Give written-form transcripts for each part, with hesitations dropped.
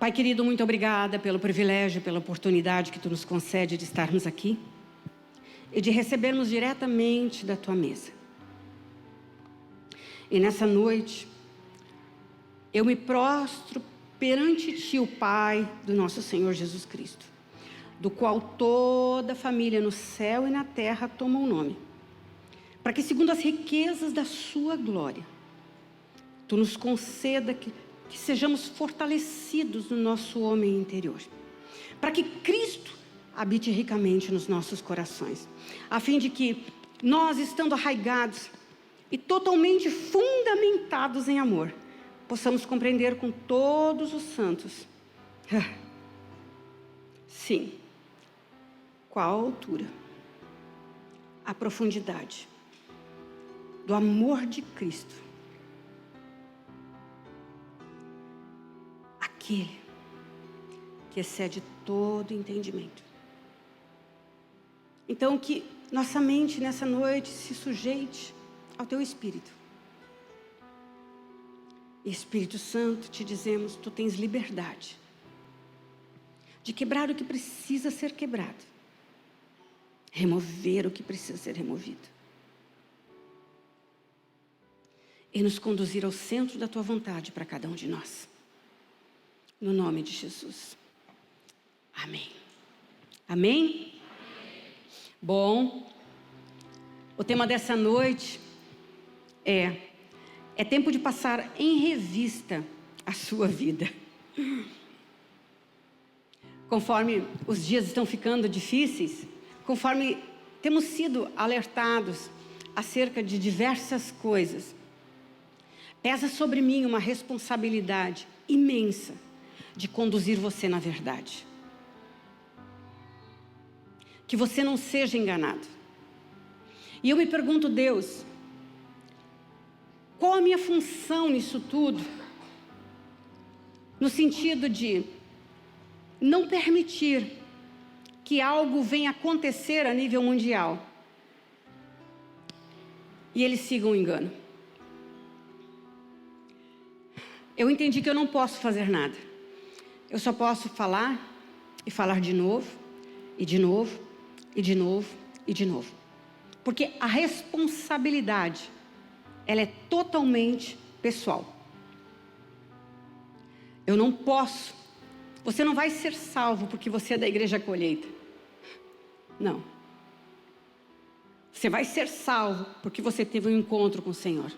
Pai querido, muito obrigada pelo privilégio, pela oportunidade que Tu nos concede de estarmos aqui e de recebermos diretamente da Tua mesa. E nessa noite, eu me prostro perante Ti, o Pai do nosso Senhor Jesus Cristo, do qual toda a família no céu e na terra toma o nome, para que, segundo as riquezas da Sua glória, Tu nos conceda que sejamos fortalecidos no nosso homem interior, para que Cristo habite ricamente nos nossos corações, a fim de que nós, estando arraigados e totalmente fundamentados em amor, possamos compreender com todos os santos, sim, qual a altura, a profundidade do amor de Cristo, aquele que excede todo entendimento. Então, que nossa mente nessa noite se sujeite ao Teu Espírito. Espírito Santo, Te dizemos, Tu tens liberdade de quebrar o que precisa ser quebrado, remover o que precisa ser removido e nos conduzir ao centro da Tua vontade para cada um de nós. No nome de Jesus. Amém. Amém? Bom, o tema dessa noite é tempo de passar em revista a sua vida. Conforme os dias estão ficando difíceis, conforme temos sido alertados acerca de diversas coisas, pesa sobre mim uma responsabilidade imensa de conduzir você na verdade. Que você não seja enganado. E eu me pergunto, Deus, qual a minha função nisso tudo? No sentido de não permitir que algo venha acontecer a nível mundial e eles sigam o engano. Eu entendi que eu não posso fazer nada. Eu só posso falar e falar de novo, e de novo, e de novo, e de novo. Porque a responsabilidade, ela é totalmente pessoal. Eu não posso. Você não vai ser salvo porque você é da Igreja Colheita. Não. Você vai ser salvo porque você teve um encontro com o Senhor.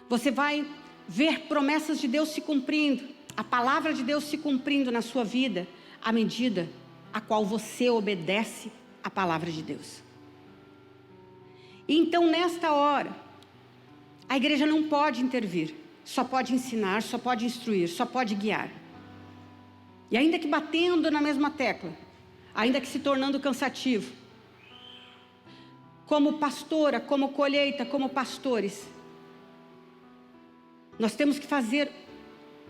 Você vai ver promessas de Deus se cumprindo, a palavra de Deus se cumprindo na sua vida, à medida a qual você obedece à palavra de Deus. E então, nesta hora, a igreja não pode intervir, só pode ensinar, só pode instruir, só pode guiar. E ainda que batendo na mesma tecla, ainda que se tornando cansativo, como pastora, como colheita, como pastores, nós temos que fazer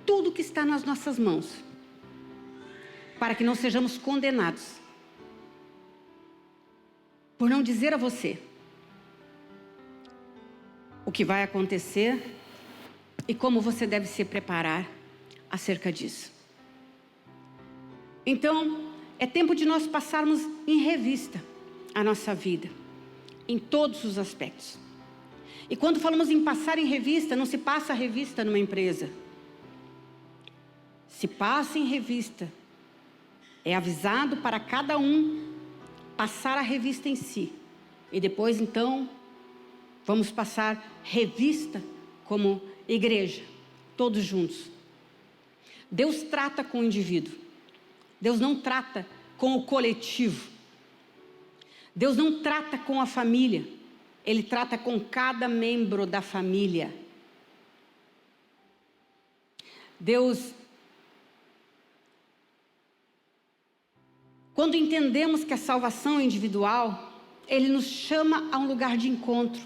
tudo o que está nas nossas mãos, para que não sejamos condenados, por não dizer a você o que vai acontecer e como você deve se preparar acerca disso. Então, é tempo de nós passarmos em revista a nossa vida, em todos os aspectos. E quando falamos em passar em revista, não se passa a revista numa empresa. Se passa em revista, é avisado para cada um passar a revista em si. E depois, então, vamos passar revista como igreja, todos juntos. Deus trata com o indivíduo. Deus não trata com o coletivo. Deus não trata com a família. Ele trata com cada membro da família. Deus, quando entendemos que a salvação é individual, Ele nos chama a um lugar de encontro.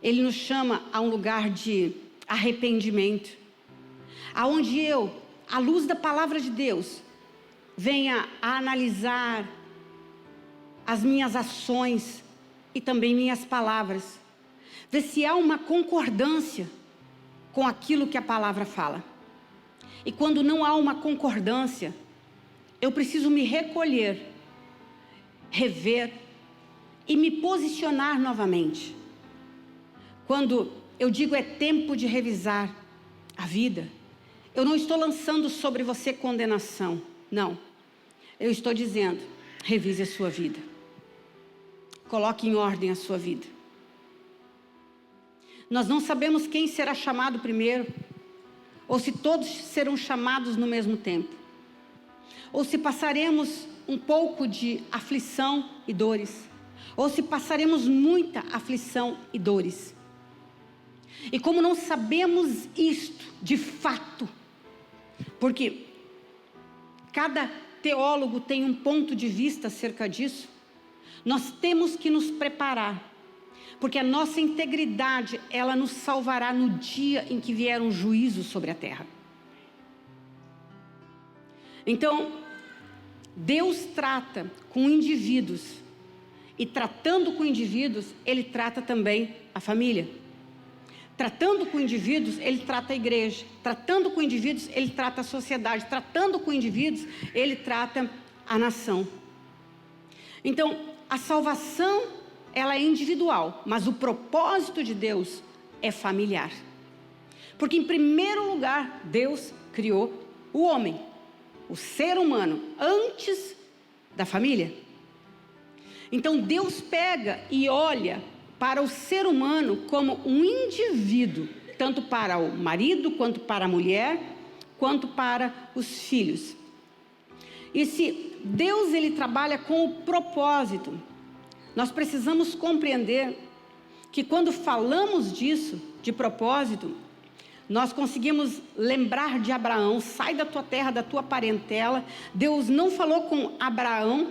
Ele nos chama a um lugar de arrependimento, aonde eu, à luz da palavra de Deus, venha a analisar as minhas ações e também minhas palavras, ver se há uma concordância com aquilo que a palavra fala. E quando não há uma concordância, eu preciso me recolher, rever e me posicionar novamente. Quando eu digo é tempo de revisar a vida, eu não estou lançando sobre você condenação, não. Eu estou dizendo, revise a sua vida. Coloque em ordem a sua vida. Nós não sabemos quem será chamado primeiro, ou se todos serão chamados no mesmo tempo, ou se passaremos um pouco de aflição e dores, ou se passaremos muita aflição e dores. E como não sabemos isto de fato, porque cada teólogo tem um ponto de vista acerca disso, nós temos que nos preparar, porque a nossa integridade, ela nos salvará no dia em que vier um juízo sobre a terra. Então, Deus trata com indivíduos, e tratando com indivíduos, Ele trata também a família. Tratando com indivíduos, Ele trata a igreja. Tratando com indivíduos, Ele trata a sociedade. Tratando com indivíduos, Ele trata a nação. Então, a salvação, ela é individual, mas o propósito de Deus é familiar. Porque, em primeiro lugar, Deus criou o homem, o ser humano, antes da família. Então, Deus pega e olha para o ser humano como um indivíduo, tanto para o marido, quanto para a mulher, quanto para os filhos. E se Deus, ele trabalha com o propósito, nós precisamos compreender que quando falamos disso, de propósito, nós conseguimos lembrar de Abraão, sai da tua terra, da tua parentela. Deus não falou com Abrão,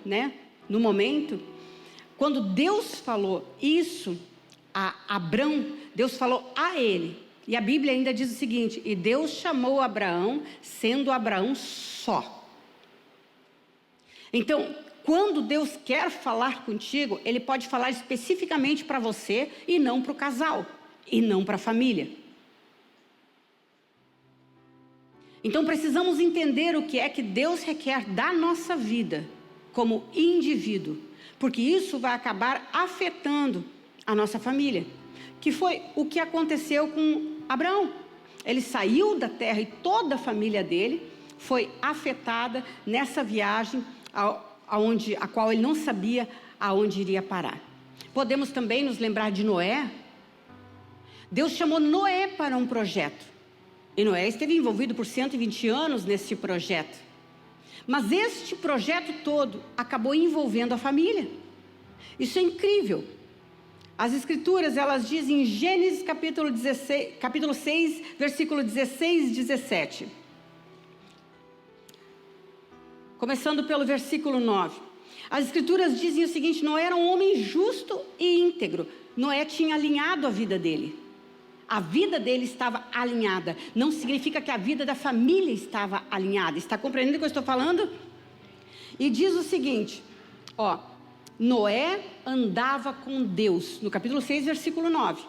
né, no momento. Quando Deus falou isso a Abrão, Deus falou a ele. E a Bíblia ainda diz o seguinte: e Deus chamou Abraão, sendo Abraão só. Então, quando Deus quer falar contigo, Ele pode falar especificamente para você e não para o casal, e não para a família. Então, precisamos entender o que é que Deus requer da nossa vida como indivíduo, porque isso vai acabar afetando a nossa família, que foi o que aconteceu com Abraão. Ele saiu da terra e toda a família dele foi afetada nessa viagem a qual ele não sabia aonde iria parar. Podemos também nos lembrar de Noé. Deus chamou Noé para um projeto, e Noé esteve envolvido por 120 anos nesse projeto. Mas este projeto todo acabou envolvendo a família. Isso é incrível. As escrituras, elas dizem em Gênesis capítulo 6, versículo 16 e 17. Começando pelo versículo 9. As escrituras dizem o seguinte: Noé era um homem justo e íntegro. Noé tinha alinhado a vida dele. A vida dele estava alinhada. Não significa que a vida da família estava alinhada. Está compreendendo o que eu estou falando? E diz o seguinte, Noé andava com Deus. No capítulo 6, versículo 9.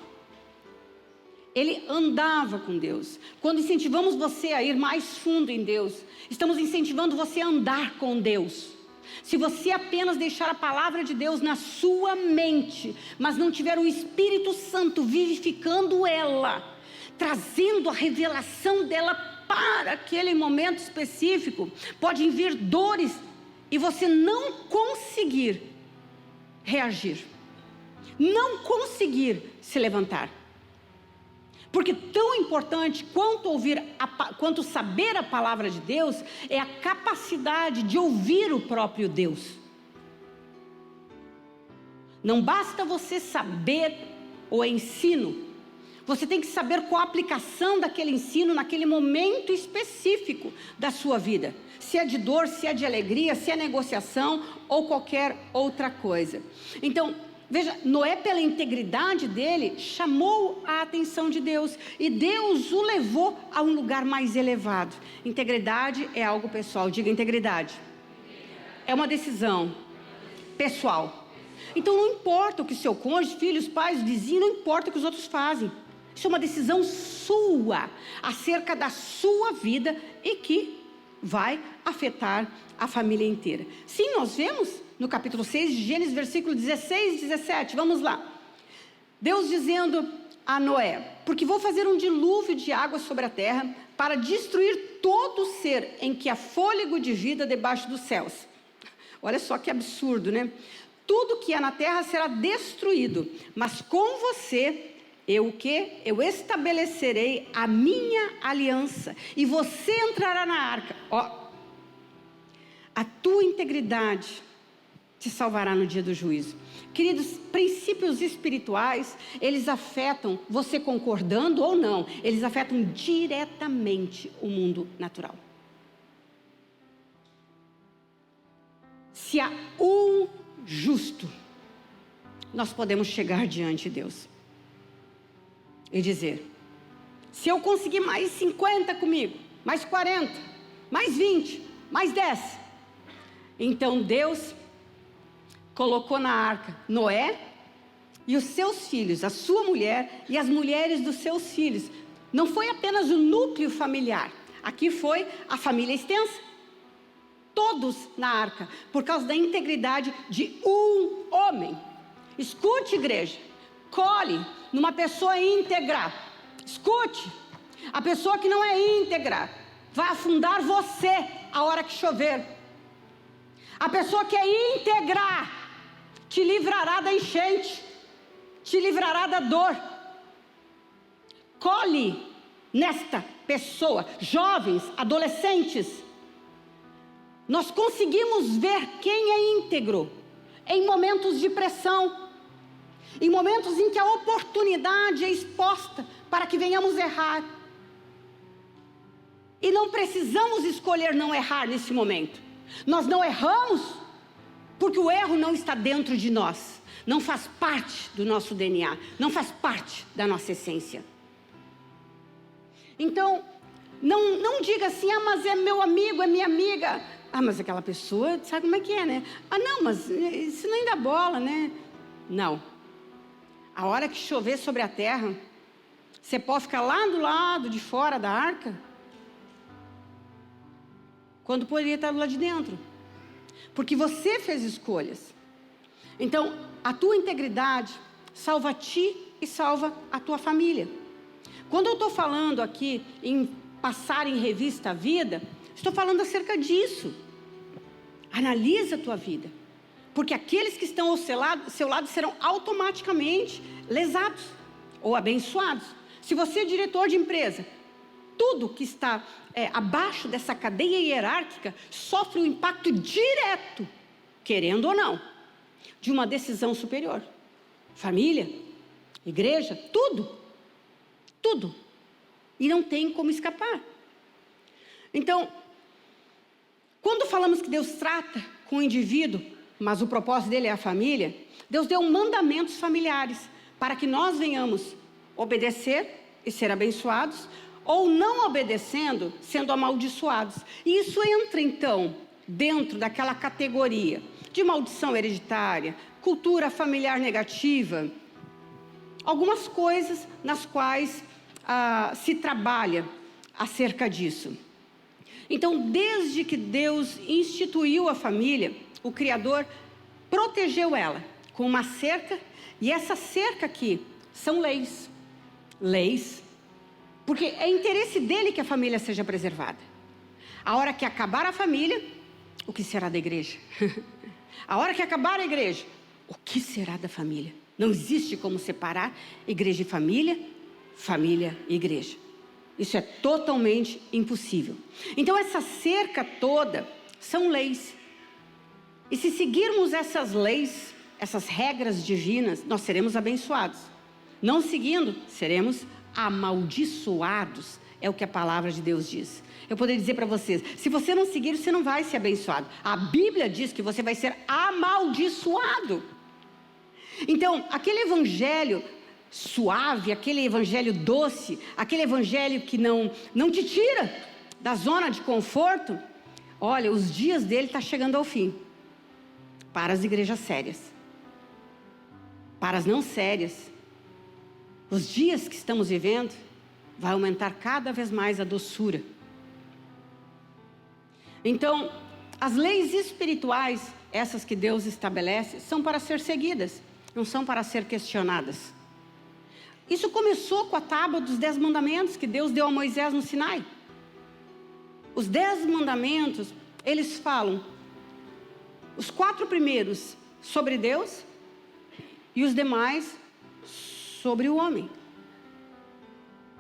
Ele andava com Deus. Quando incentivamos você a ir mais fundo em Deus, estamos incentivando você a andar com Deus. Se você apenas deixar a palavra de Deus na sua mente, mas não tiver o Espírito Santo vivificando ela, trazendo a revelação dela para aquele momento específico, podem vir dores e você não conseguir reagir, não conseguir se levantar. Porque tão importante quanto saber a palavra de Deus é a capacidade de ouvir o próprio Deus. Não basta você saber o ensino, você tem que saber qual a aplicação daquele ensino naquele momento específico da sua vida. Se é de dor, se é de alegria, se é negociação ou qualquer outra coisa. Então, veja, Noé, pela integridade dele, chamou a atenção de Deus. E Deus o levou a um lugar mais elevado. Integridade é algo pessoal. Diga integridade. É uma decisão pessoal. Então não importa o que seu cônjuge, filhos, pais, vizinhos, não importa o que os outros fazem. Isso é uma decisão sua, acerca da sua vida e que vai afetar a família inteira. Sim, nós vemos no capítulo 6 de Gênesis, versículo 16 e 17. Vamos lá. Deus dizendo a Noé: porque vou fazer um dilúvio de água sobre a terra para destruir todo ser em que há fôlego de vida debaixo dos céus. Olha só que absurdo, né? Tudo que há na terra será destruído, mas com você eu estabelecerei a minha aliança e você entrará na arca. Ó, a tua integridade te salvará no dia do juízo. Queridos, princípios espirituais, eles afetam, você concordando ou não, eles afetam diretamente o mundo natural. Se há um justo, nós podemos chegar diante de Deus e dizer: se eu conseguir mais 50 comigo, mais 40, mais 20, mais 10, então Deus colocou na arca Noé e os seus filhos, a sua mulher e as mulheres dos seus filhos. Não foi apenas o núcleo familiar, aqui foi a família extensa. Todos na arca, por causa da integridade de um homem. Escute, igreja, cole numa pessoa íntegra. Escute, a pessoa que não é íntegra vai afundar você a hora que chover. A pessoa que é íntegra te livrará da enchente, te livrará da dor. Cole nesta pessoa, jovens, adolescentes. Nós conseguimos ver quem é íntegro em momentos de pressão, em momentos em que a oportunidade é exposta para que venhamos errar. E não precisamos escolher não errar nesse momento. Nós não erramos porque o erro não está dentro de nós, não faz parte do nosso DNA, não faz parte da nossa essência. Então, não diga assim: ah, mas é meu amigo, é minha amiga. Ah, mas aquela pessoa, sabe como é que é, né? Ah, não, mas isso nem dá bola, né? Não. A hora que chover sobre a terra, você pode ficar lá do lado de fora da arca, quando poderia estar do lado de dentro. Porque você fez escolhas. Então, a tua integridade salva a ti e salva a tua família. Quando eu estou falando aqui em passar em revista a vida, estou falando acerca disso. Analisa a tua vida. Porque aqueles que estão ao seu lado serão automaticamente lesados ou abençoados. Se você é diretor de empresa, tudo que está abaixo dessa cadeia hierárquica sofre um impacto direto, querendo ou não, de uma decisão superior. Família, igreja, tudo. Tudo. E não tem como escapar. Então, quando falamos que Deus trata com o indivíduo, mas o propósito dele é a família, Deus deu mandamentos familiares para que nós venhamos obedecer e ser abençoados, ou não obedecendo, sendo amaldiçoados. E isso entra então dentro daquela categoria de maldição hereditária, cultura familiar negativa, algumas coisas nas quais se trabalha acerca disso. Então, desde que Deus instituiu a família, o Criador protegeu ela com uma cerca, e essa cerca aqui são leis. Leis, porque é interesse dele que a família seja preservada. A hora que acabar a família, o que será da igreja? A hora que acabar a igreja, o que será da família? Não existe como separar igreja e família, família e igreja. Isso é totalmente impossível. Então essa cerca toda são leis. E se seguirmos essas leis, essas regras divinas, nós seremos abençoados. Não seguindo, seremos amaldiçoados. É o que a palavra de Deus diz. Eu poderia dizer para vocês, se você não seguir, você não vai ser abençoado. A Bíblia diz que você vai ser amaldiçoado. Então, aquele evangelho suave, aquele evangelho doce, aquele evangelho que não te tira da zona de conforto, olha, os dias dele estão chegando ao fim. Para as igrejas sérias. Para as não sérias, os dias que estamos vivendo, vai aumentar cada vez mais a doçura. Então, as leis espirituais, essas que Deus estabelece, são para ser seguidas, não são para ser questionadas. Isso começou com a tábua dos 10 mandamentos que Deus deu a Moisés no Sinai. Os 10 mandamentos, eles falam, os 4 primeiros sobre Deus e os demais sobre o homem.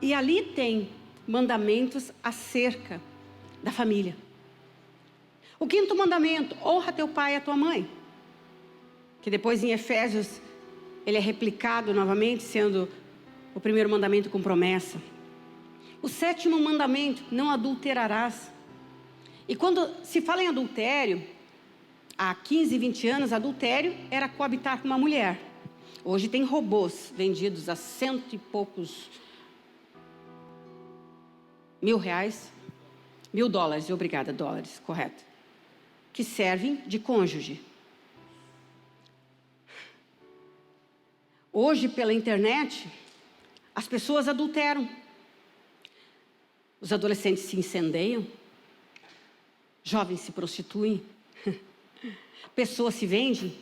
E ali tem mandamentos acerca da família. O 5º mandamento, honra teu pai e a tua mãe. Que depois em Efésios, ele é replicado novamente, sendo o 1º mandamento com promessa. O 7º mandamento, não adulterarás. E quando se fala em adultério, há 15, 20 anos, adultério era coabitar com uma mulher. Hoje tem robôs vendidos a 100 e poucos R$1.000, $1.000, obrigada, dólares, correto. Que servem de cônjuge. Hoje, pela internet, as pessoas adulteram. Os adolescentes se incendeiam. Jovens se prostituem. Pessoas se vendem.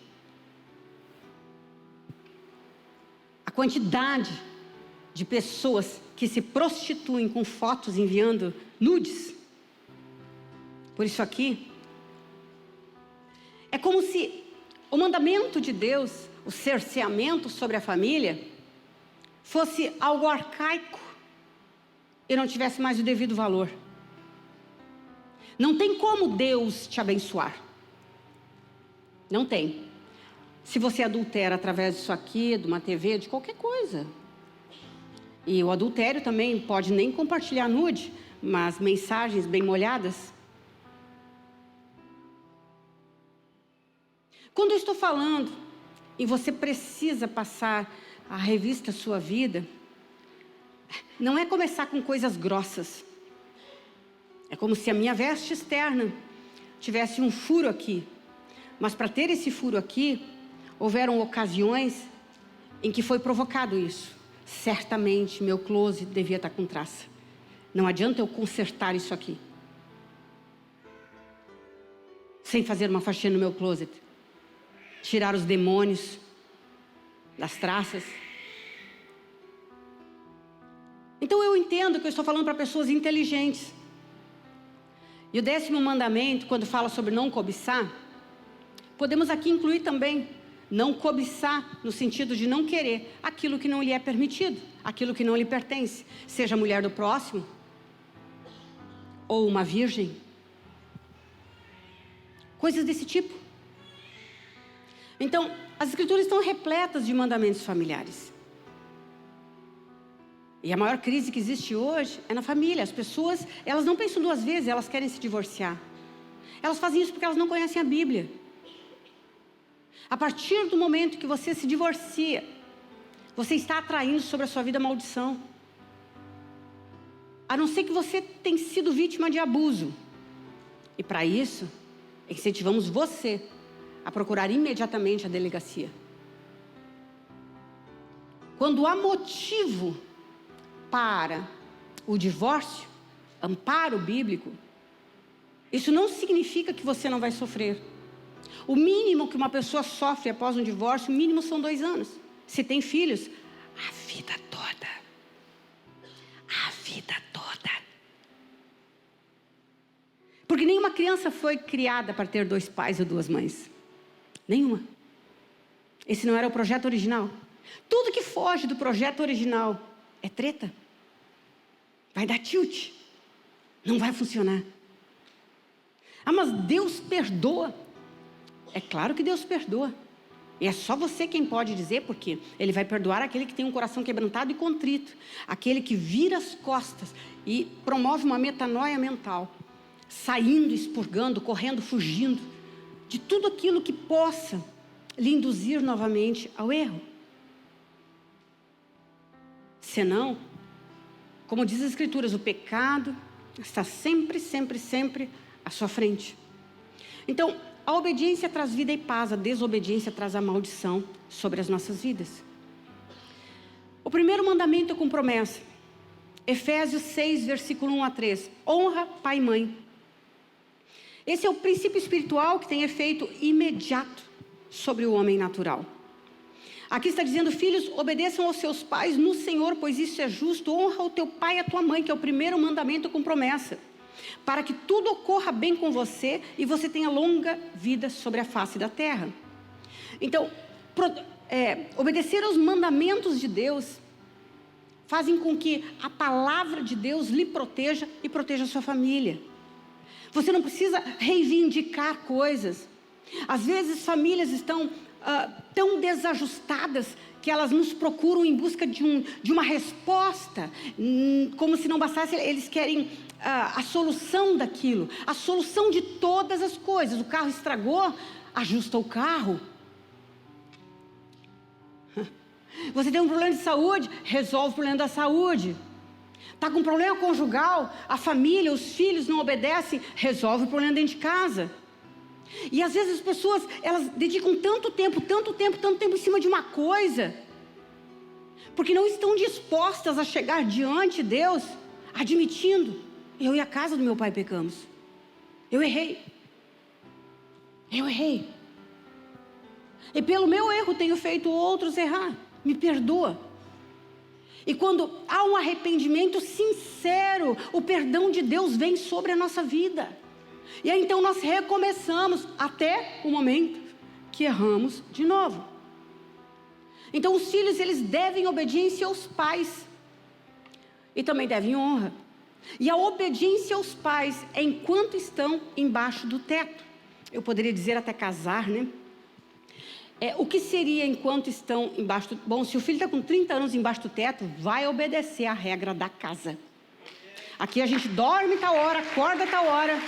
A quantidade de pessoas que se prostituem com fotos enviando nudes. Por isso aqui, é como se o mandamento de Deus, o cerceamento sobre a família, fosse algo arcaico e não tivesse mais o devido valor. Não tem como Deus te abençoar. Não tem. Se você adultera através disso aqui, de uma TV, de qualquer coisa. E o adultério também pode nem compartilhar nude, mas mensagens bem molhadas. Quando eu estou falando e você precisa passar a revista sua vida, não é começar com coisas grossas. É como se a minha veste externa tivesse um furo aqui. Mas para ter esse furo aqui, houveram ocasiões em que foi provocado isso. Certamente meu closet devia estar com traça. Não adianta eu consertar isso aqui sem fazer uma faxina no meu closet. Tirar os demônios das traças. Então eu entendo que eu estou falando para pessoas inteligentes. E o 10º mandamento, quando fala sobre não cobiçar, podemos aqui incluir também não cobiçar, no sentido de não querer aquilo que não lhe é permitido, aquilo que não lhe pertence, seja a mulher do próximo, ou uma virgem, coisas desse tipo. Então, as escrituras estão repletas de mandamentos familiares. E a maior crise que existe hoje é na família. As pessoas, elas não pensam 2 vezes, elas querem se divorciar. Elas fazem isso porque elas não conhecem a Bíblia. A partir do momento que você se divorcia, você está atraindo sobre a sua vida maldição. A não ser que você tenha sido vítima de abuso. E para isso, incentivamos você a procurar imediatamente a delegacia. Quando há motivo para o divórcio, amparo bíblico, isso não significa que você não vai sofrer. O mínimo que uma pessoa sofre após um divórcio, o mínimo são 2 anos. Se tem filhos, a vida toda. A vida toda. Porque nenhuma criança foi criada para ter 2 pais ou 2 mães. Nenhuma. Esse não era o projeto original. Tudo que foge do projeto original é treta. Vai dar tilt. Não vai funcionar. Ah, mas Deus perdoa. É claro que Deus perdoa. E é só você quem pode dizer, porque Ele vai perdoar aquele que tem um coração quebrantado e contrito. Aquele que vira as costas e promove uma metanoia mental. Saindo, expurgando, correndo, fugindo de tudo aquilo que possa lhe induzir novamente ao erro. Senão, como diz as Escrituras, o pecado está sempre, sempre, sempre à sua frente. Então, a obediência traz vida e paz, a desobediência traz a maldição sobre as nossas vidas. O primeiro mandamento é com promessa. Efésios 6, versículo 1 a 3. Honra pai e mãe. Esse é o princípio espiritual que tem efeito imediato sobre o homem natural. Aqui está dizendo: filhos, obedeçam aos seus pais no Senhor, pois isso é justo. Honra o teu pai e a tua mãe, que é o primeiro mandamento com promessa, para que tudo ocorra bem com você e você tenha longa vida sobre a face da terra. Então, obedecer aos mandamentos de Deus fazem com que a palavra de Deus lhe proteja e proteja a sua família. Você não precisa reivindicar coisas. Às vezes famílias estão tão desajustadas que elas nos procuram em busca de uma resposta, como se não bastasse. Eles querem a solução daquilo, a solução de todas as coisas. O carro estragou, ajusta o carro. Você tem um problema de saúde, resolve o problema da saúde. Está com problema conjugal, a família, os filhos não obedecem, resolve o problema dentro de casa. E às vezes as pessoas, elas dedicam tanto tempo em cima de uma coisa, porque não estão dispostas a chegar diante de Deus, admitindo: eu e a casa do meu pai pecamos, eu errei, e pelo meu erro tenho feito outros errar, me perdoa. E quando há um arrependimento sincero, o perdão de Deus vem sobre a nossa vida. E aí então nós recomeçamos até o momento que erramos de novo. Então os filhos, eles devem obediência aos pais. E também devem honra. E a obediência aos pais é enquanto estão embaixo do teto. Eu poderia dizer até casar, né? O que seria enquanto estão embaixo do... Bom, se o filho está com 30 anos embaixo do teto, vai obedecer a regra da casa. Aqui a gente dorme tal hora, acorda tal hora.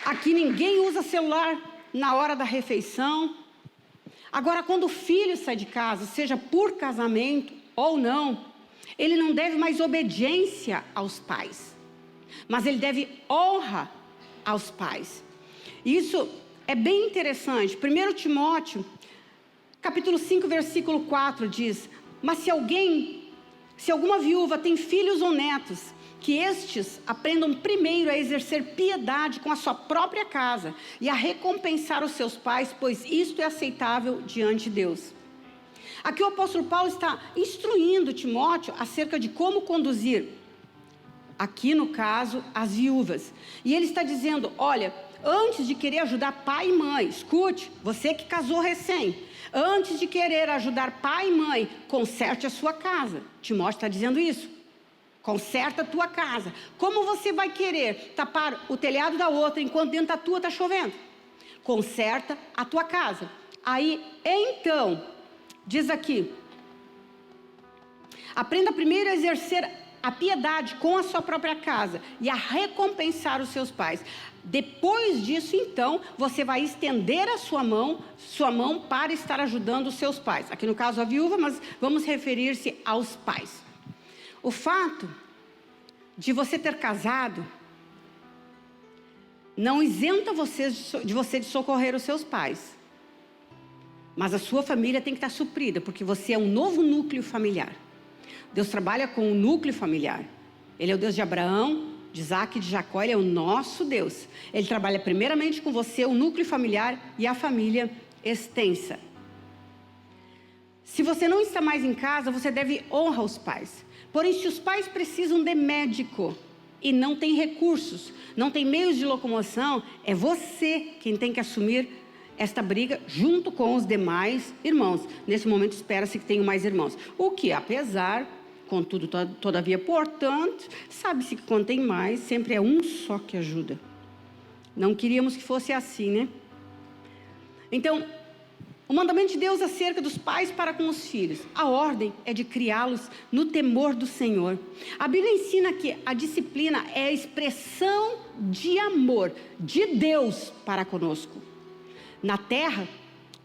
Aqui ninguém usa celular na hora da refeição. Agora, quando o filho sai de casa, seja por casamento ou não, ele não deve mais obediência aos pais, mas ele deve honra aos pais. Isso é bem interessante. 1 Timóteo, capítulo 5, versículo 4 diz: mas se alguma viúva tem filhos ou netos, que estes aprendam primeiro a exercer piedade com a sua própria casa e a recompensar os seus pais, pois isto é aceitável diante de Deus. Aqui o apóstolo Paulo está instruindo Timóteo acerca de como conduzir, aqui no caso, as viúvas. E ele está dizendo: olha, antes de querer ajudar pai e mãe, escute, você que casou recém, antes de querer ajudar pai e mãe, conserte a sua casa. Timóteo está dizendo isso. Conserta a tua casa. Como você vai querer tapar o telhado da outra enquanto dentro da tua está chovendo? Conserta a tua casa. Aí, então, diz aqui: aprenda primeiro a exercer a piedade com a sua própria casa e a recompensar os seus pais. Depois disso, então, você vai estender a sua mão para estar ajudando os seus pais. Aqui no caso a viúva, mas vamos referir-se aos pais. O fato de você ter casado não isenta você de socorrer os seus pais. Mas a sua família tem que estar suprida, porque você é um novo núcleo familiar. Deus trabalha com o núcleo familiar. Ele é o Deus de Abraão, de Isaac e de Jacó. Ele é o nosso Deus. Ele trabalha primeiramente com você, o núcleo familiar e a família extensa. Se você não está mais em casa, você deve honrar os pais. Porém, se os pais precisam de médico e não tem recursos, não tem meios de locomoção, é você quem tem que assumir esta briga junto com os demais irmãos. Nesse momento espera-se que tenham mais irmãos. O que, apesar, contudo, todavia, portanto, sabe-se que quando tem mais, sempre é um só que ajuda. Não queríamos que fosse assim, né? Então, o mandamento de Deus acerca dos pais para com os filhos, a ordem é de criá-los no temor do Senhor. A Bíblia ensina que a disciplina é a expressão de amor de Deus para conosco. Na terra,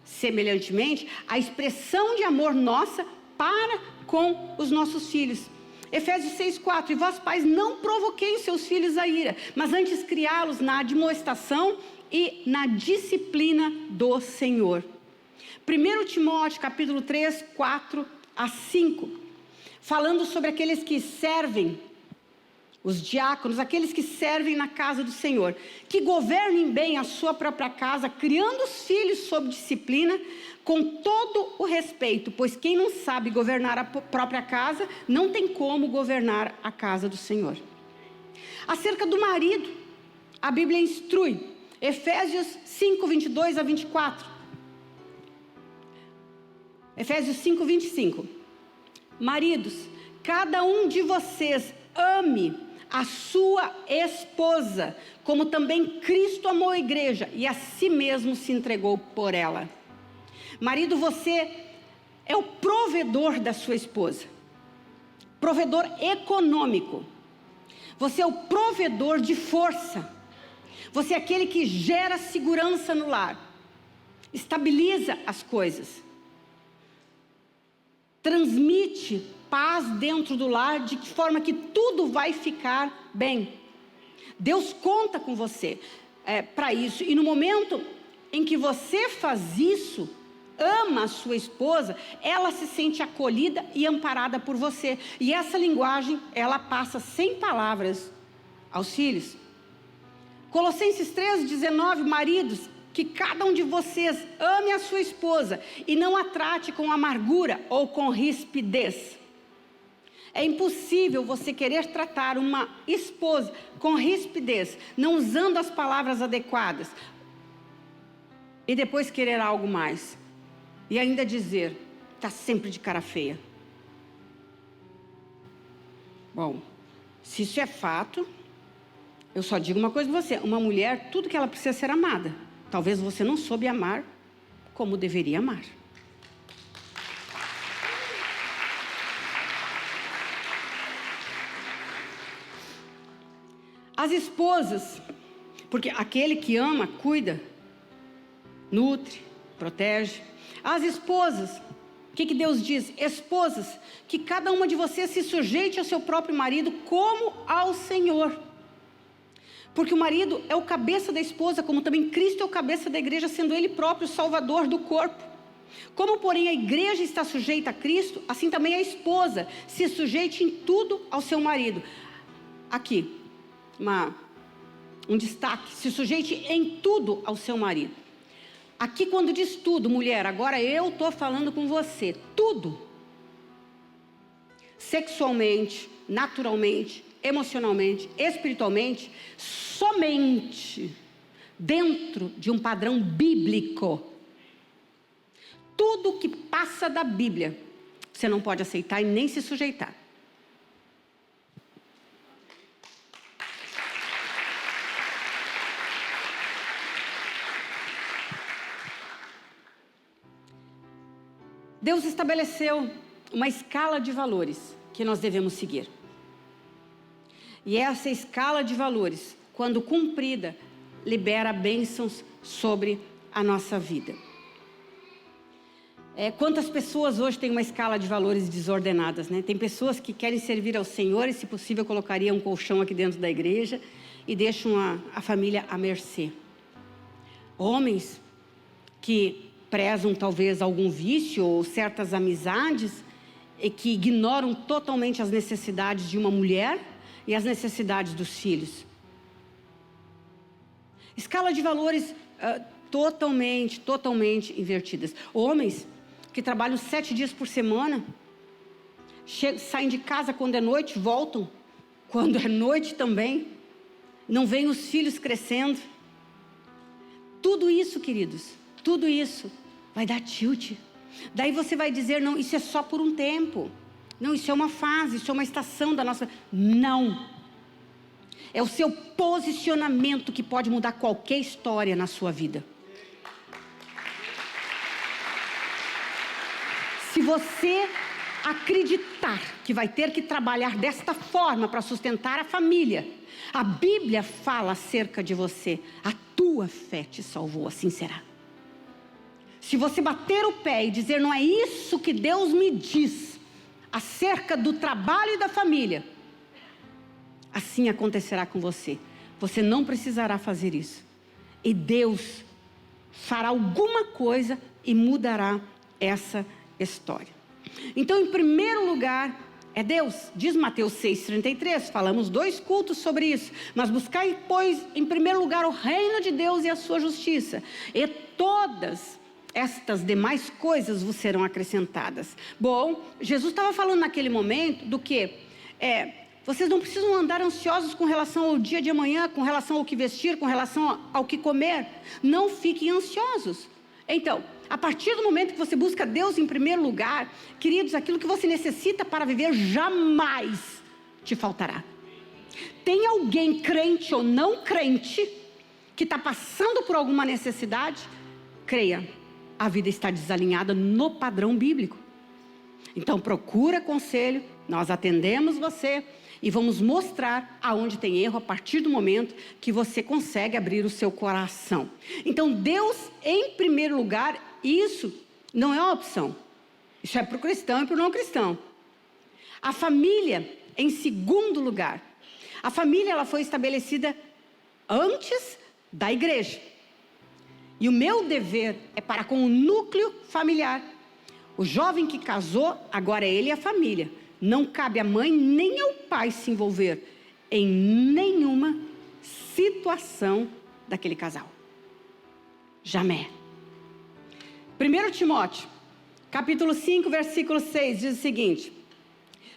semelhantemente, a expressão de amor nossa para com os nossos filhos. Efésios 6,4: e vós pais não provoqueis seus filhos a ira, mas antes criá-los na admoestação e na disciplina do Senhor. 1 Timóteo, capítulo 3, 4 a 5, falando sobre aqueles que servem, os diáconos, aqueles que servem na casa do Senhor, que governem bem a sua própria casa, criando os filhos sob disciplina, com todo o respeito, pois quem não sabe governar a própria casa, não tem como governar a casa do Senhor. Acerca do marido, a Bíblia instrui, Efésios 5, 22 a 24. Efésios 5, 25. Maridos, cada um de vocês ame a sua esposa, como também Cristo amou a igreja e a si mesmo se entregou por ela. Marido, você é o provedor da sua esposa, provedor econômico. Você é o provedor de força. Você é aquele que gera segurança no lar, estabiliza as coisas, transmite paz dentro do lar, de forma que tudo vai ficar bem. Deus conta com você para isso. E no momento em que você faz isso, ama a sua esposa, ela se sente acolhida e amparada por você. E essa linguagem, ela passa sem palavras aos filhos. Colossenses 3:19, maridos, que cada um de vocês ame a sua esposa e não a trate com amargura ou com rispidez. É impossível você querer tratar uma esposa com rispidez, não usando as palavras adequadas, e depois querer algo mais. E ainda dizer, está sempre de cara feia. Bom, se isso é fato, eu só digo uma coisa para você. Uma mulher, tudo que ela precisa é ser amada. Talvez você não soube amar como deveria amar. As esposas, porque aquele que ama, cuida, nutre, protege. As esposas, o que Deus diz? Esposas, que cada uma de vocês se sujeite ao seu próprio marido como ao Senhor. Porque o marido é o cabeça da esposa, como também Cristo é o cabeça da igreja, sendo Ele próprio o salvador do corpo. Como, porém, a igreja está sujeita a Cristo, assim também a esposa se sujeite em tudo ao seu marido. Aqui, um destaque, se sujeite em tudo ao seu marido. Aqui quando diz tudo, mulher, agora eu estou falando com você, tudo. Sexualmente, naturalmente, emocionalmente, espiritualmente, somente dentro de um padrão bíblico. Tudo que passa da Bíblia, você não pode aceitar e nem se sujeitar. Deus estabeleceu uma escala de valores que nós devemos seguir. E essa escala de valores, quando cumprida, libera bênçãos sobre a nossa vida. Quantas pessoas hoje têm uma escala de valores desordenadas, né? Tem pessoas que querem servir ao Senhor e, se possível, colocariam um colchão aqui dentro da igreja e deixam a família à mercê. Homens que prezam talvez algum vício ou certas amizades e que ignoram totalmente as necessidades de uma mulher e as necessidades dos filhos. Escala de valores totalmente invertidas. Homens que trabalham 7 dias por semana, saem de casa quando é noite, voltam quando é noite também, não veem os filhos crescendo. Tudo isso, queridos, tudo isso vai dar tilt. Daí você vai dizer, não, isso é só por um tempo. Não, isso é uma fase, isso é uma estação da nossa... Não. É o seu posicionamento que pode mudar qualquer história na sua vida. Se você acreditar que vai ter que trabalhar desta forma para sustentar a família, a Bíblia fala acerca de você. A tua fé te salvou, assim será. Se você bater o pé e dizer, não é isso que Deus me diz acerca do trabalho e da família, assim acontecerá com você. Você não precisará fazer isso. E Deus fará alguma coisa e mudará essa história. Então, em primeiro lugar, é Deus. Diz Mateus 6,33, falamos 2 cultos sobre isso. Mas buscai, pois, em primeiro lugar o reino de Deus e a sua justiça, e todas estas demais coisas vos serão acrescentadas. Bom, Jesus estava falando naquele momento do que? Vocês não precisam andar ansiosos com relação ao dia de amanhã, com relação ao que vestir, com relação ao que comer. Não fiquem ansiosos. Então, a partir do momento que você busca Deus em primeiro lugar, queridos, aquilo que você necessita para viver jamais te faltará. Tem alguém crente ou não crente que está passando por alguma necessidade? Creia, a vida está desalinhada no padrão bíblico. Então procura conselho, nós atendemos você e vamos mostrar aonde tem erro a partir do momento que você consegue abrir o seu coração. Então Deus em primeiro lugar, isso não é uma opção. Isso é para o cristão e para o não cristão. A família em segundo lugar. A família ela foi estabelecida antes da igreja. E o meu dever é para com o núcleo familiar. O jovem que casou, agora é ele e a família. Não cabe à mãe nem ao pai se envolver em nenhuma situação daquele casal. Jamais. 1 Timóteo, capítulo 5, versículo 6, diz o seguinte: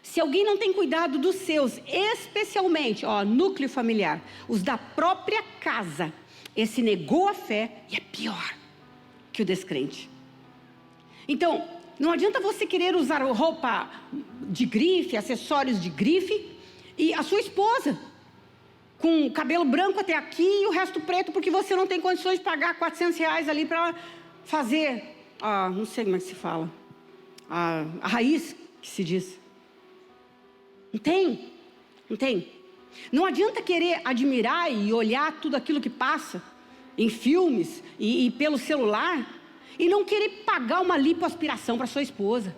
se alguém não tem cuidado dos seus, especialmente, núcleo familiar, os da própria casa, esse negou a fé e é pior que o descrente. Então, não adianta você querer usar roupa de grife, acessórios de grife, e a sua esposa com o cabelo branco até aqui e o resto preto, porque você não tem condições de pagar R$400 ali para fazer, não sei como é que se fala, a raiz que se diz. Não tem, não tem. Não adianta querer admirar e olhar tudo aquilo que passa em filmes e pelo celular e não querer pagar uma lipoaspiração para sua esposa.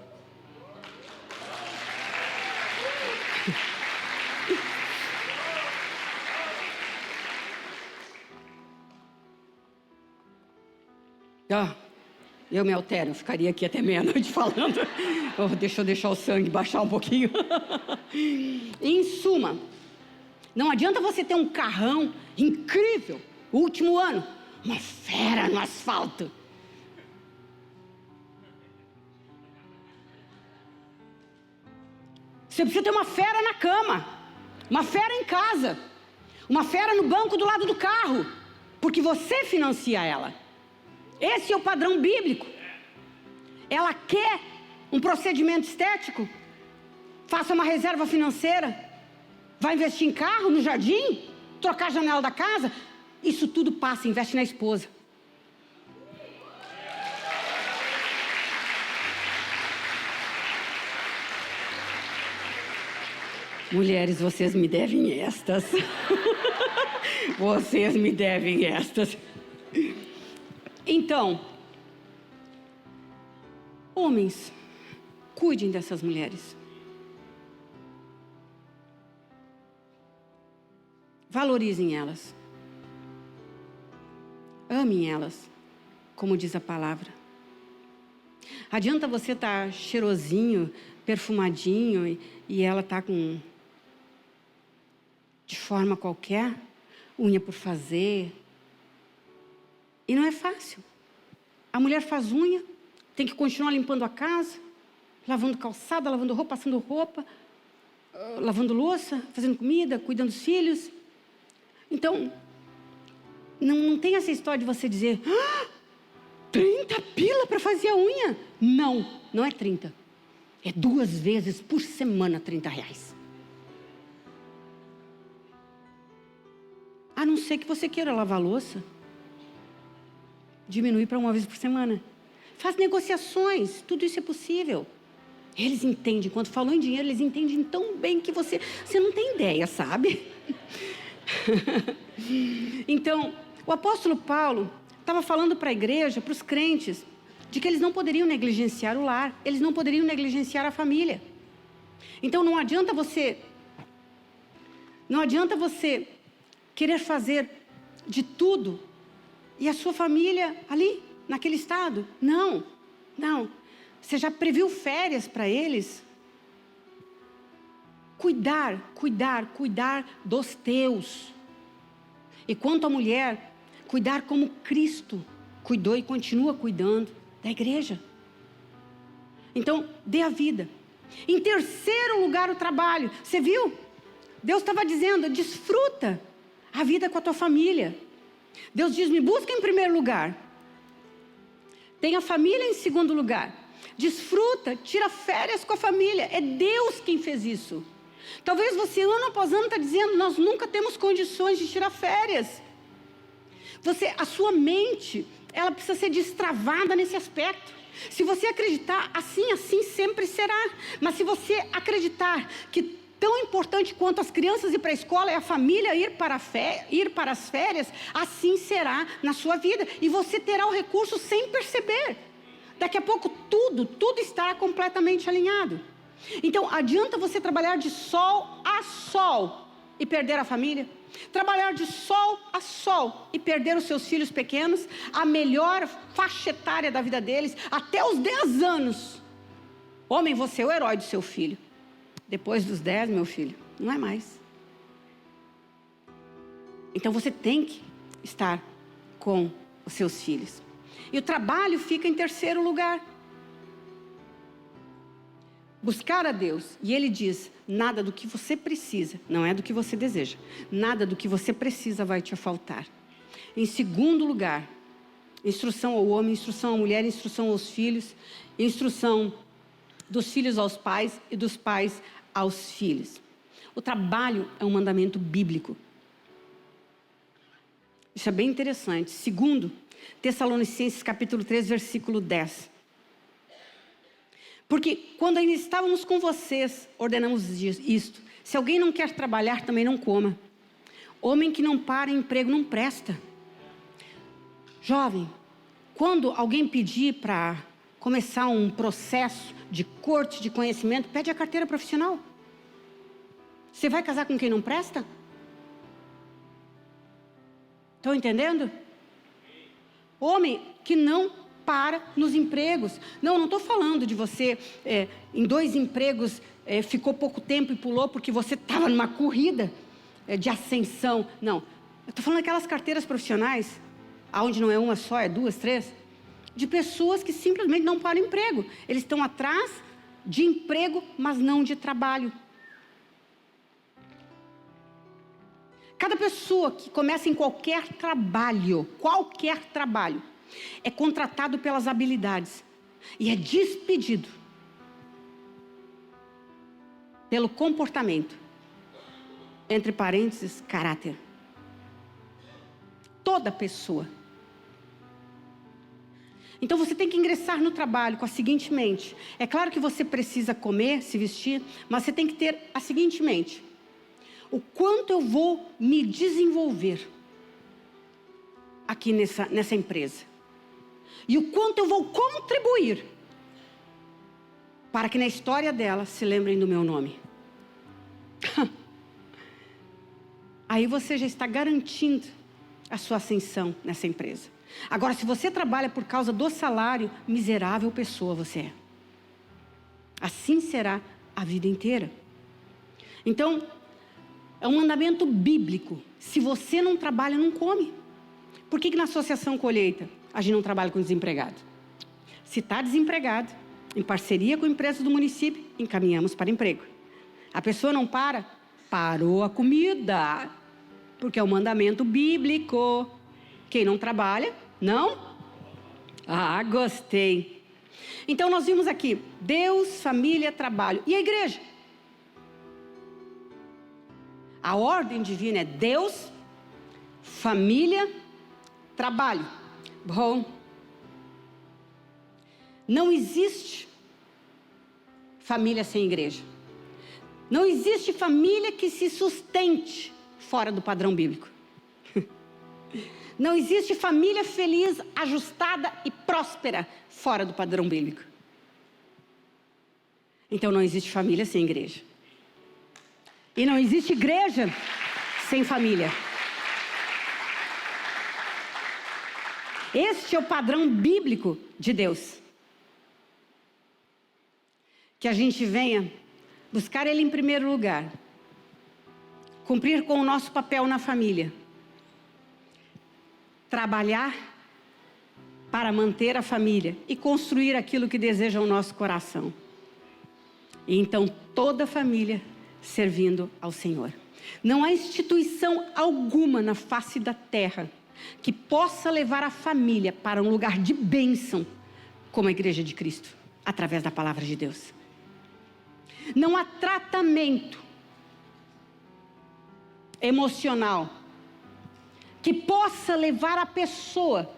Eu me altero, eu ficaria aqui até meia-noite falando. Deixa eu deixar o sangue baixar um pouquinho. Em suma, não adianta você ter um carrão incrível, último ano, uma fera no asfalto. Você precisa ter uma fera na cama, uma fera em casa, uma fera no banco do lado do carro, porque você financia ela. Esse é o padrão bíblico. Ela quer um procedimento estético? Faça uma reserva financeira. Vai investir em carro, no jardim? Trocar a janela da casa? Isso tudo passa, investe na esposa. Mulheres, vocês me devem estas. Vocês me devem estas. Então, homens, cuidem dessas mulheres. Valorizem elas. Amem elas, como diz a palavra. Adianta você estar cheirosinho, perfumadinho e ela está de forma qualquer, unha por fazer. E não é fácil. A mulher faz unha, tem que continuar limpando a casa, lavando calçada, lavando roupa, passando roupa, lavando louça, fazendo comida, cuidando dos filhos. Então, não tem essa história de você dizer 30 pila para fazer a unha. Não é 30. É 2 vezes por semana R$30. A não ser que você queira lavar louça. Diminuir para 1 vez por semana. Faz negociações, tudo isso é possível. Eles entendem, quando falam em dinheiro, eles entendem tão bem que você não tem ideia, sabe? Então, o apóstolo Paulo estava falando para a igreja, para os crentes, de que eles não poderiam negligenciar o lar, eles não poderiam negligenciar a família. Então não adianta você querer fazer de tudo e a sua família ali, naquele estado? Não, não. Você já previu férias para eles? Cuidar dos teus. E quanto à mulher, cuidar como Cristo cuidou e continua cuidando da igreja. Então, dê a vida. Em terceiro lugar, o trabalho. Você viu? Deus estava dizendo, desfruta a vida com a tua família. Deus diz, me busca em primeiro lugar. Tenha a família em segundo lugar. Desfruta, tira férias com a família. É Deus quem fez isso. Talvez você ano após ano está dizendo, nós nunca temos condições de tirar férias. A sua mente, ela precisa ser destravada nesse aspecto. Se você acreditar, assim sempre será. Mas se você acreditar que tão importante quanto as crianças ir para a escola é a família ir para as férias, assim será na sua vida. E você terá o recurso sem perceber. Daqui a pouco tudo estará completamente alinhado. Então, adianta você trabalhar de sol a sol e perder a família? Trabalhar de sol a sol e perder os seus filhos pequenos, a melhor faixa etária da vida deles, até os 10 anos. Homem, você é o herói do seu filho. Depois dos 10, meu filho, não é mais. Então você tem que estar com os seus filhos. E o trabalho fica em terceiro lugar. Buscar a Deus. E Ele diz, nada do que você precisa, não é do que você deseja. Nada do que você precisa vai te faltar. Em segundo lugar, instrução ao homem, instrução à mulher, instrução aos filhos, instrução dos filhos aos pais e dos pais aos filhos. O trabalho é um mandamento bíblico. Isso é bem interessante. Segundo, Tessalonicenses capítulo 3, versículo 10. Porque quando ainda estávamos com vocês, ordenamos isto. Se alguém não quer trabalhar, também não coma. Homem que não para em emprego não presta. Jovem, quando alguém pedir para começar um processo de corte de conhecimento, pede a carteira profissional. Você vai casar com quem não presta? Estão entendendo? Homem que não para nos empregos. Não estou falando de você em 2 empregos ficou pouco tempo e pulou porque você estava numa corrida de ascensão. Não, eu estou falando daquelas carteiras profissionais, onde não é uma só, é 2, 3, de pessoas que simplesmente não param emprego. Eles estão atrás de emprego, mas não de trabalho. Cada pessoa que começa em qualquer trabalho, é contratado pelas habilidades e é despedido pelo comportamento, entre parênteses, caráter. Toda pessoa. Então você tem que ingressar no trabalho com a seguinte mente. É claro que você precisa comer, se vestir, mas você tem que ter a seguinte mente: o quanto eu vou me desenvolver aqui nessa empresa? E o quanto eu vou contribuir para que na história dela se lembrem do meu nome. Aí você já está garantindo a sua ascensão nessa empresa. Agora, se você trabalha por causa do salário, miserável pessoa você é. Assim será a vida inteira. Então, é um mandamento bíblico. Se você não trabalha, não come. Por que na Associação Colheita a gente não trabalha com desempregado? Se está desempregado, em parceria com a empresa do município, encaminhamos para emprego. A pessoa não para, parou a comida, porque é um mandamento bíblico. Quem não trabalha, não? Ah, gostei. Então nós vimos aqui, Deus, família, trabalho. E a igreja? A ordem divina é Deus, família, trabalho. Bom, não existe família sem igreja. Não existe família que se sustente fora do padrão bíblico. Não existe família feliz, ajustada e próspera fora do padrão bíblico. Então não existe família sem igreja. E não existe igreja sem família. Este é o padrão bíblico de Deus. Que a gente venha buscar Ele em primeiro lugar. Cumprir com o nosso papel na família. Trabalhar para manter a família e construir aquilo que deseja o nosso coração. E então toda a família servindo ao Senhor. Não há instituição alguma na face da terra que possa levar a família para um lugar de bênção como a Igreja de Cristo, através da palavra de Deus. Não há tratamento emocional que possa levar a pessoa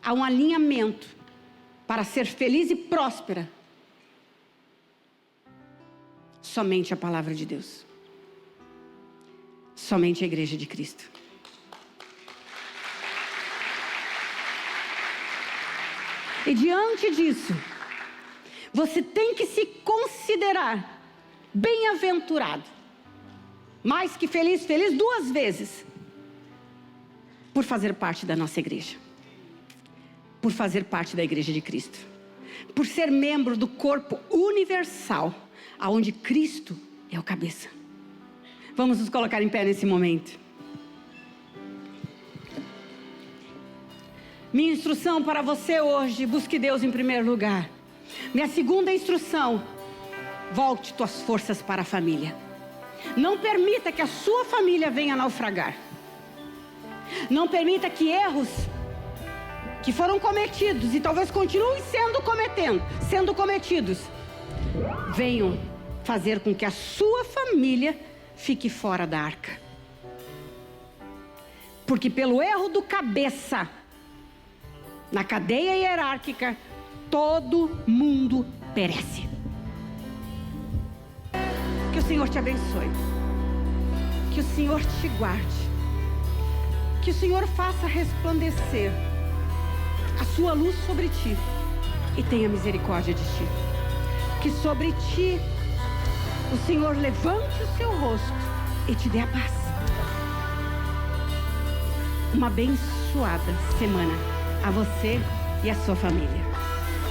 a um alinhamento para ser feliz e próspera. Somente a palavra de Deus. Somente a Igreja de Cristo. E diante disso, você tem que se considerar bem-aventurado. Mais que feliz, feliz 2 vezes. Por fazer parte da nossa igreja. Por fazer parte da Igreja de Cristo. Por ser membro do corpo universal, aonde Cristo é o cabeça. Vamos nos colocar em pé nesse momento. Minha instrução para você hoje, busque Deus em primeiro lugar. Minha segunda instrução, volte tuas forças para a família. Não permita que a sua família venha naufragar. Não permita que erros que foram cometidos e talvez continuem sendo cometidos, venham fazer com que a sua família fique fora da arca. Porque pelo erro do cabeça, na cadeia hierárquica, todo mundo perece. Que o Senhor te abençoe. Que o Senhor te guarde. Que o Senhor faça resplandecer a sua luz sobre ti e tenha misericórdia de ti. Que sobre ti o Senhor levante o seu rosto e te dê a paz. Uma abençoada semana a você e a sua família.